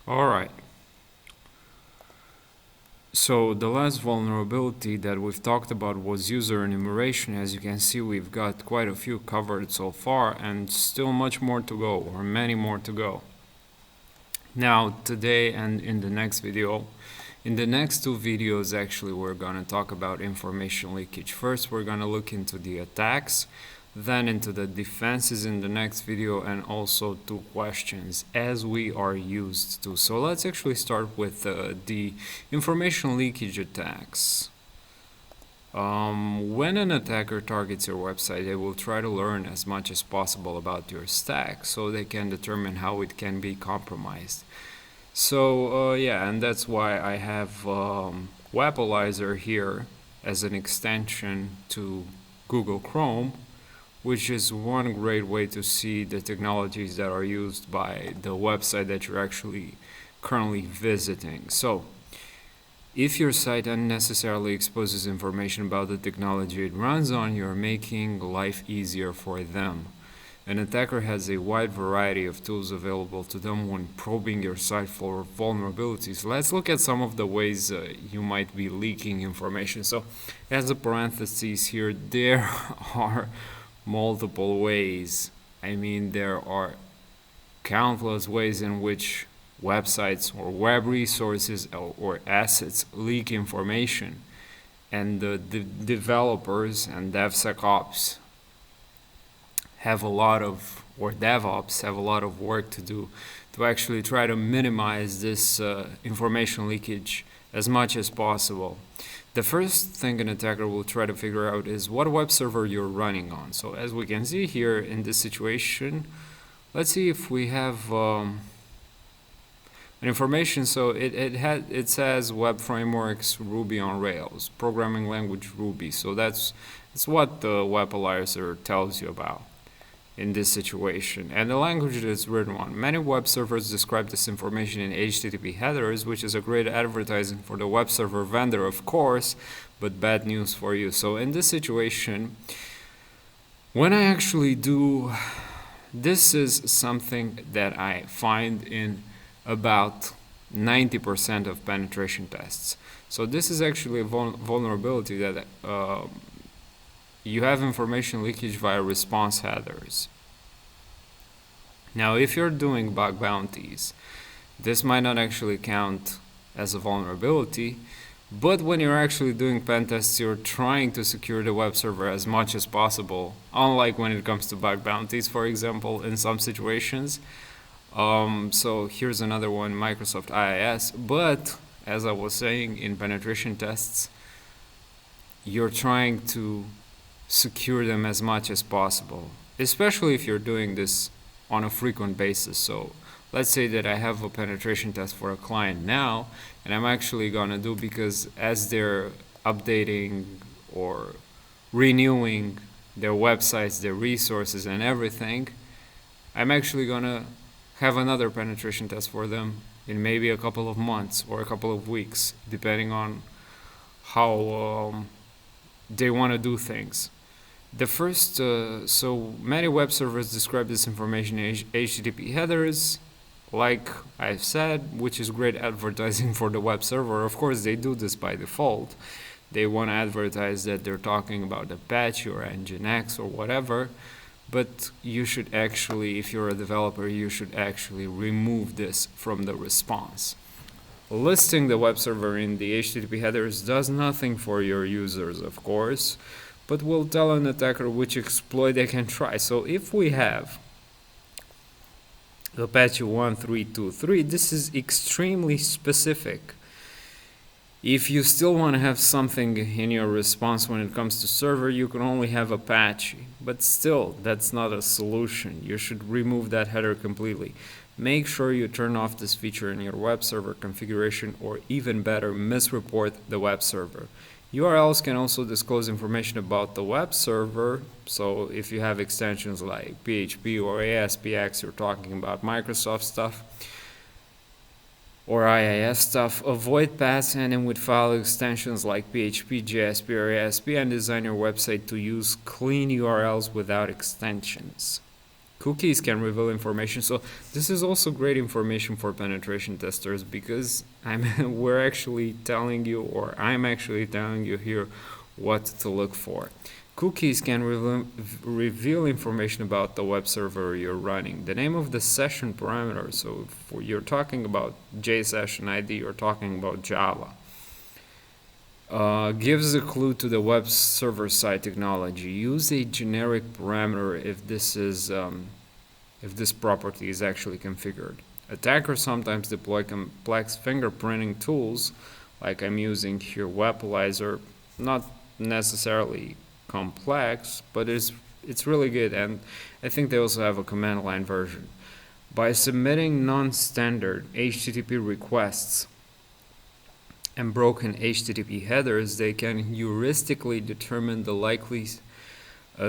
Alright, so the last vulnerability that we've talked about was user enumeration. As you can see, we've got quite a few covered so far and still much more to go, or many more to go. Now, today and in the next video, in the next two videos actually, we're going to talk about information leakage. First, we're going to look into the attacks, then into the defenses in the next video, and also two questions as we are used to. So let's actually start with the information leakage attacks. When an attacker targets your website, they will try to learn as much as possible about your stack so they can determine how it can be compromised. So yeah, and that's why I have Webalizer here as an extension to Google Chrome, which is one great way to see the technologies that are used by the website that you're actually currently visiting. So if your site unnecessarily exposes information about the technology it runs on, you're making life easier for them. An attacker has a wide variety of tools available to them when probing your site for vulnerabilities. Let's look at some of the ways you might be leaking information. So, as a parenthesis here, there are multiple ways. I mean, there are countless ways in which websites or web resources or assets leak information, and the developers and DevSecOps have a lot of, or DevOps have a lot of work to do to actually try to minimize this information leakage as much as possible. The first thing an attacker will try to figure out is what web server you're running on. So as we can see here in this situation, let's see if we have an information. So it says web frameworks Ruby on Rails, programming language Ruby. So that's what the Webalizer tells you about in this situation, and the language that it's written on. Many web servers describe this information in HTTP headers, which is a great advertising for the web server vendor, of course, but bad news for you. So in this situation, when I actually do, this is something that I find in about 90% of penetration tests. So this is actually a vulnerability that you have information leakage via response headers. Now, if you're doing bug bounties, this might not actually count as a vulnerability, but when you're actually doing pen tests, you're trying to secure the web server as much as possible, unlike when it comes to bug bounties, for example, in some situations. So here's another one, Microsoft IIS, but as I was saying, in penetration tests, you're trying to secure them as much as possible, especially if you're doing this on a frequent basis. So let's say that I have a penetration test for a client now, and I'm actually gonna do, because as they're updating or renewing their websites, their resources and everything, I'm actually gonna have another penetration test for them in maybe a couple of months or a couple of weeks, depending on how they want to do things. The first, so many web servers describe this information in HTTP headers, like I've said, which is great advertising for the web server. Of course, they do this by default. They want to advertise that they're talking about Apache or Nginx or whatever, but you should actually, if you're a developer, you should actually remove this from the response. Listing the web server in the HTTP headers does nothing for your users, of course, but will tell an attacker which exploit they can try. So if we have Apache 1323, this is extremely specific. If you still want to have something in your response when it comes to server, you can only have Apache. But still, that's not a solution. You should remove that header completely. Make sure you turn off this feature in your web server configuration, or even better, misreport the web server. URLs can also disclose information about the web server. So if you have extensions like PHP or ASPX, you're talking about Microsoft stuff, or IIS stuff, avoid paths ending with file extensions like PHP, JSP, or ASP, and design your website to use clean URLs without extensions. Cookies can reveal information. So this is also great information for penetration testers, because we're actually telling you, or I'm actually telling you here what to look for. Cookies can reveal information about the web server you're running. The name of the session parameter, so if you're talking about JSession ID, you're talking about Java, gives a clue to the web server side technology. Use a generic parameter if this property is actually configured. Attackers sometimes deploy complex fingerprinting tools, like I'm using here Webalizer, not necessarily complex, but it's really good, and I think they also have a command line version. By submitting non-standard HTTP requests and broken HTTP headers, they can heuristically determine the likely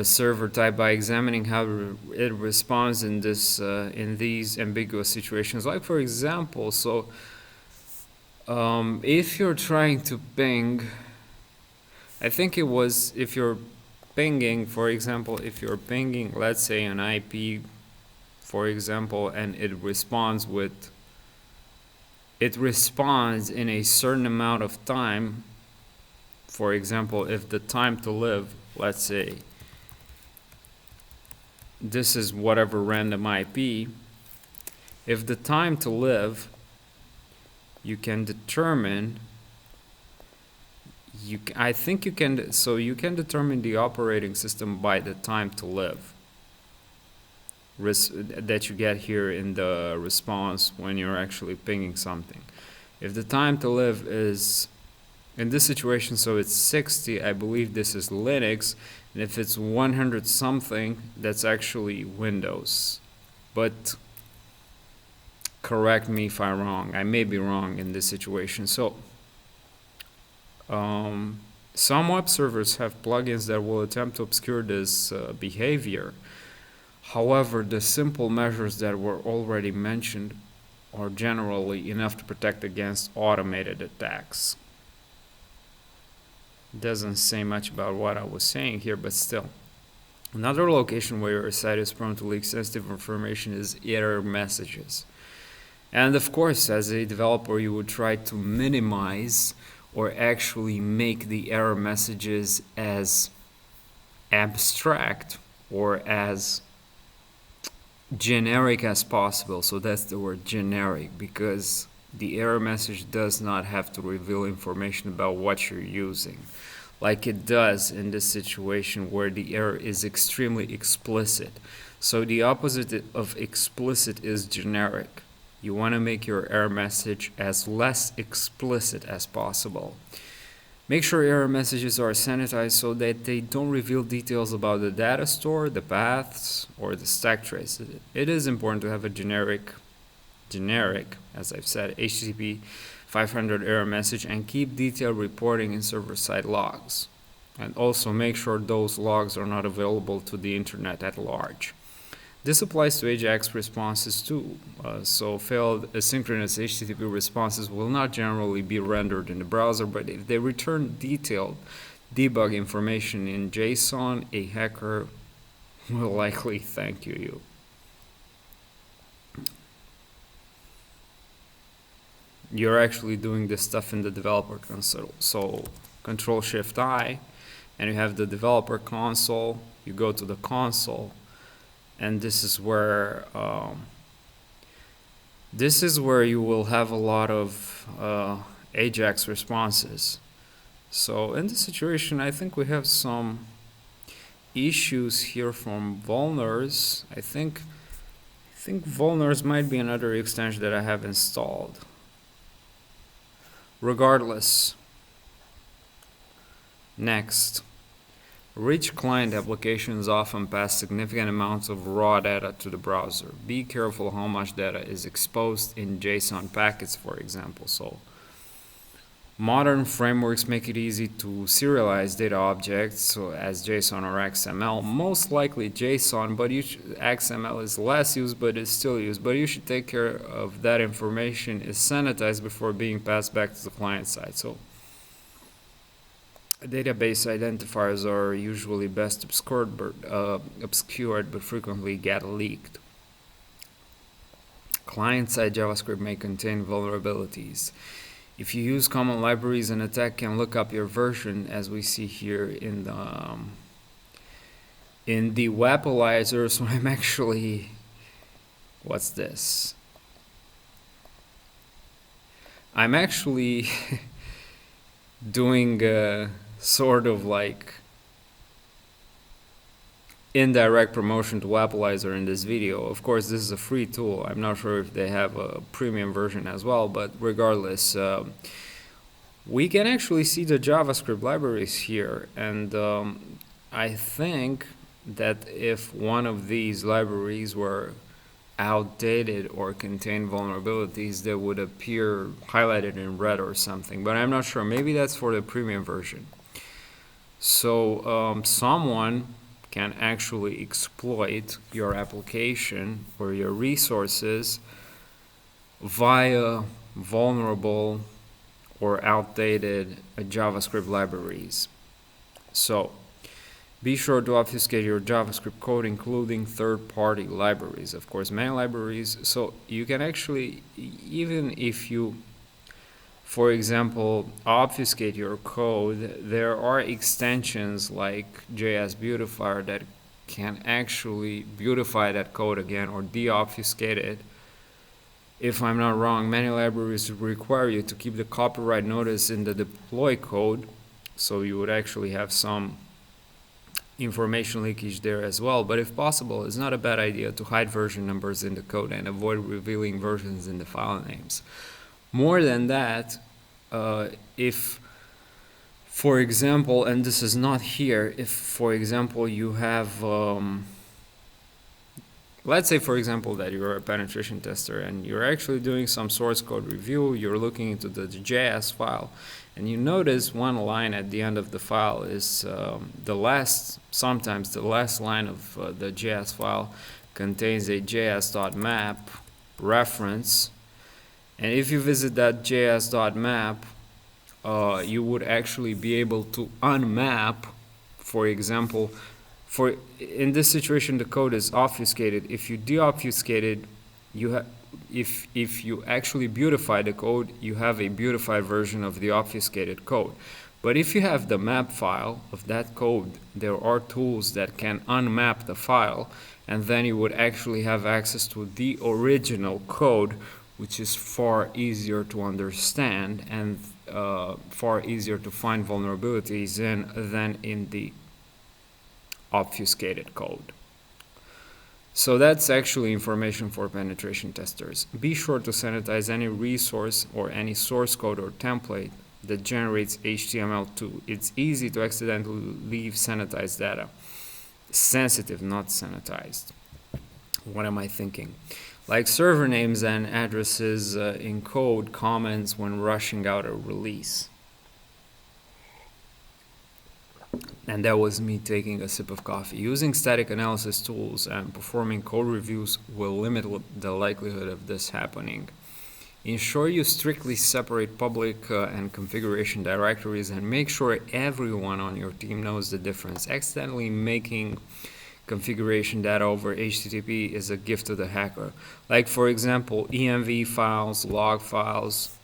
server type by examining how it responds in these ambiguous situations. Like, for example, so if you're trying to ping, I think it was, if you're pinging, for example, if you're pinging, let's say, an IP, for example, and it responds in a certain amount of time. For example, if the time to live, let's say, this is whatever random IP, if the time to live, you can determine, I think you can, so you can determine the operating system by the time to live that you get here in the response when you're actually pinging something. If the time to live is, in this situation, so it's 60, I believe this is Linux, and if it's 100 something, that's actually Windows. But correct me if I'm wrong. I may be wrong in this situation. So some web servers have plugins that will attempt to obscure this behavior. However, the simple measures that were already mentioned are generally enough to protect against automated attacks. Doesn't say much about what I was saying here, but still. Another location where your site is prone to leak sensitive information is error messages. And of course, as a developer, you would try to minimize or actually make the error messages as abstract or as generic as possible. So that's the word generic, because the error message does not have to reveal information about what you're using, like it does in this situation where the error is extremely explicit. So the opposite of explicit is generic. You want to make your error message as less explicit as possible. Make sure error messages are sanitized so that they don't reveal details about the data store, the paths, or the stack trace. It is important to have a generic, as I've said, HTTP 500 error message, and keep detailed reporting in server-side logs. And also make sure those logs are not available to the internet at large. This applies to AJAX responses too. So failed asynchronous HTTP responses will not generally be rendered in the browser, but if they return detailed debug information in JSON, a hacker will likely thank you. You're actually doing this stuff in the developer console. So Control-Shift-I, and you have the developer console. You go to the console, and this is where you will have a lot of AJAX responses. So in this situation, I think we have some issues here from vulners. I think vulners might be another extension that I have installed. Regardless, next. Rich client applications often pass significant amounts of raw data to the browser. Be careful how much data is exposed in JSON packets, for example. So, modern frameworks make it easy to serialize data objects, so as JSON or XML. Most likely JSON, but XML is less used, but is still used. But you should take care of that information is sanitized before being passed back to the client side. So, database identifiers are usually best obscured but frequently get leaked. Client-side JavaScript may contain vulnerabilities. If you use common libraries, an attack can look up your version, as we see here in the webalizer. So I'm actually, what's this? I'm actually doing sort of like indirect promotion to Webalizer in this video. Of course, this is a free tool. I'm not sure if they have a premium version as well, but regardless, we can actually see the JavaScript libraries here, and I think that if one of these libraries were outdated or contain vulnerabilities, they would appear highlighted in red or something, but I'm not sure. Maybe that's for the premium version. So someone can actually exploit your application or your resources via vulnerable or outdated JavaScript libraries. So be sure to obfuscate your JavaScript code, including third-party libraries. Of course, many libraries. So you can actually, even if you, for example, obfuscate your code, there are extensions like JS Beautifier that can actually beautify that code again or de-obfuscate it. If I'm not wrong, many libraries require you to keep the copyright notice in the deploy code, so you would actually have some information leakage there as well. But if possible, it's not a bad idea to hide version numbers in the code and avoid revealing versions in the file names. More than that, if, for example, and this is not here, if, for example, you have, let's say, for example, that you're a penetration tester and you're actually doing some source code review, you're looking into the JS file, and you notice one line at the end of the file is sometimes the last line of the JS file contains a js.map reference. And if you visit that js.map, you would actually be able to unmap, for example, in this situation the code is obfuscated. If you de-obfuscate it, if you actually beautify the code, you have a beautified version of the obfuscated code. But if you have the map file of that code, there are tools that can unmap the file, and then you would actually have access to the original code, which is far easier to understand and far easier to find vulnerabilities in than in the obfuscated code. So that's actually information for penetration testers. Be sure to sanitize any resource or any source code or template that generates HTML2. It's easy to accidentally leave sanitized data. Sensitive, not sanitized. What am I thinking? Like server names and addresses in code comments when rushing out a release. And that was me taking a sip of coffee. Using static analysis tools and performing code reviews will limit the likelihood of this happening. Ensure you strictly separate public and configuration directories, and make sure everyone on your team knows the difference. Accidentally making configuration data over HTTP is a gift to the hacker. Like, for example, env files, log files.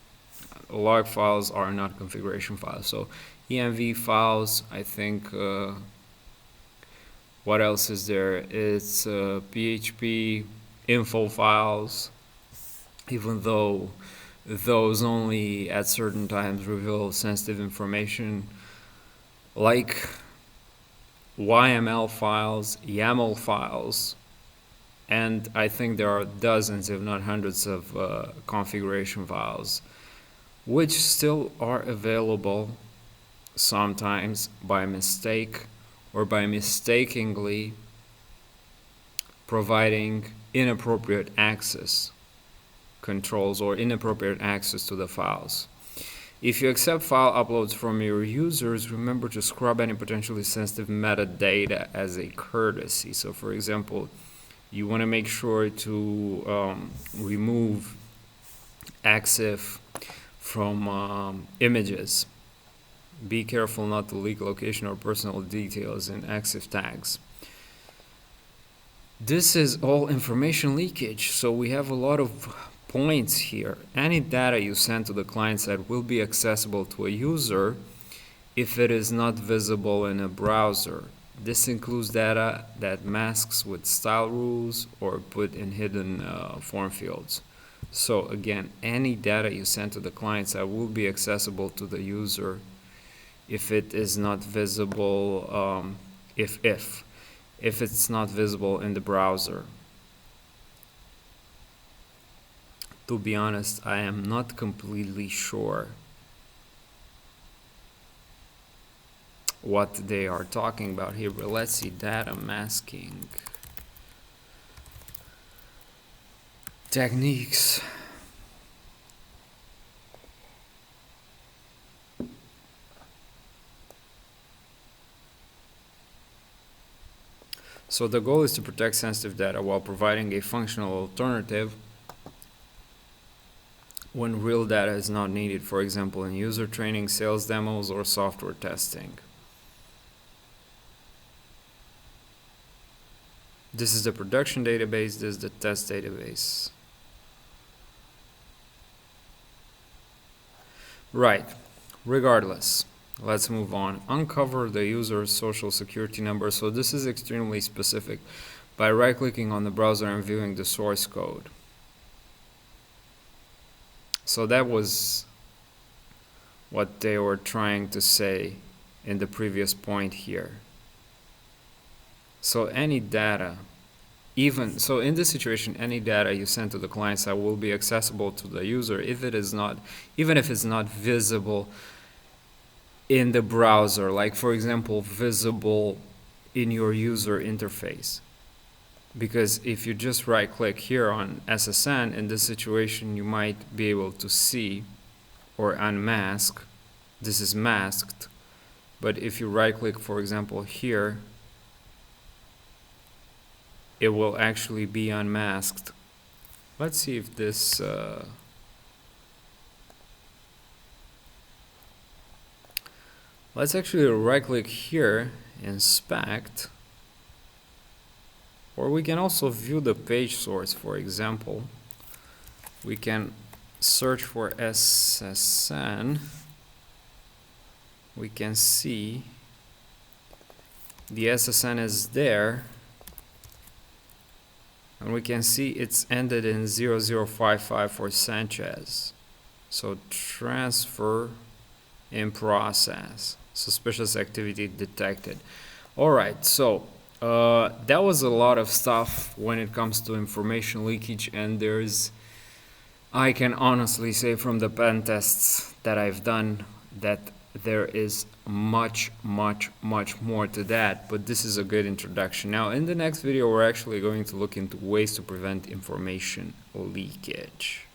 Log files are not configuration files. So env files, I think, what else is there? It's PHP info files, even though those only at certain times reveal sensitive information, like YML files, YAML files, and I think there are dozens, if not hundreds, of configuration files, which still are available sometimes by mistake or by mistakenly providing inappropriate access controls or inappropriate access to the files. If you accept file uploads from your users, remember to scrub any potentially sensitive metadata as a courtesy. So, for example, you want to make sure to remove EXIF from images. Be careful not to leak location or personal details in active tags. This is all information leakage, so we have a lot of points here. Any data you send to the client side will be accessible to a user if it is not visible in a browser. This includes data that masks with style rules or put in hidden form fields. So again, any data you send to the client side will be accessible to the user if it is not visible, if it's not visible in the browser. To be honest, I am not completely sure what they are talking about here, but let's see. Data masking techniques. So the goal is to protect sensitive data while providing a functional alternative when real data is not needed, for example in user training, sales demos, or software testing. This is the production database, this is the test database. Right, regardless, let's move on. Uncover the user's social security number. So this is extremely specific by right-clicking on the browser and viewing the source code. So that was what they were trying to say in the previous point here. So any data, even so in this situation, any data you send to the client side will be accessible to the user if it is not, even if it's not visible in the browser, like for example visible in your user interface. Because if you just right click here on SSN, in this situation you might be able to see or unmask. This is masked, but if you right click for example here, it will actually be unmasked. Let's see if this let's actually right click here, inspect, or we can also view the page source. For example, we can search for SSN. We can see the SSN is there, and we can see it's ended in 0055 for Sanchez. So transfer in process, suspicious activity detected. Alright, so that was a lot of stuff when it comes to information leakage, and I can honestly say from the pen tests that I've done that there is much more to that, but this is a good introduction. Now in the next video we're actually going to look into ways to prevent information leakage.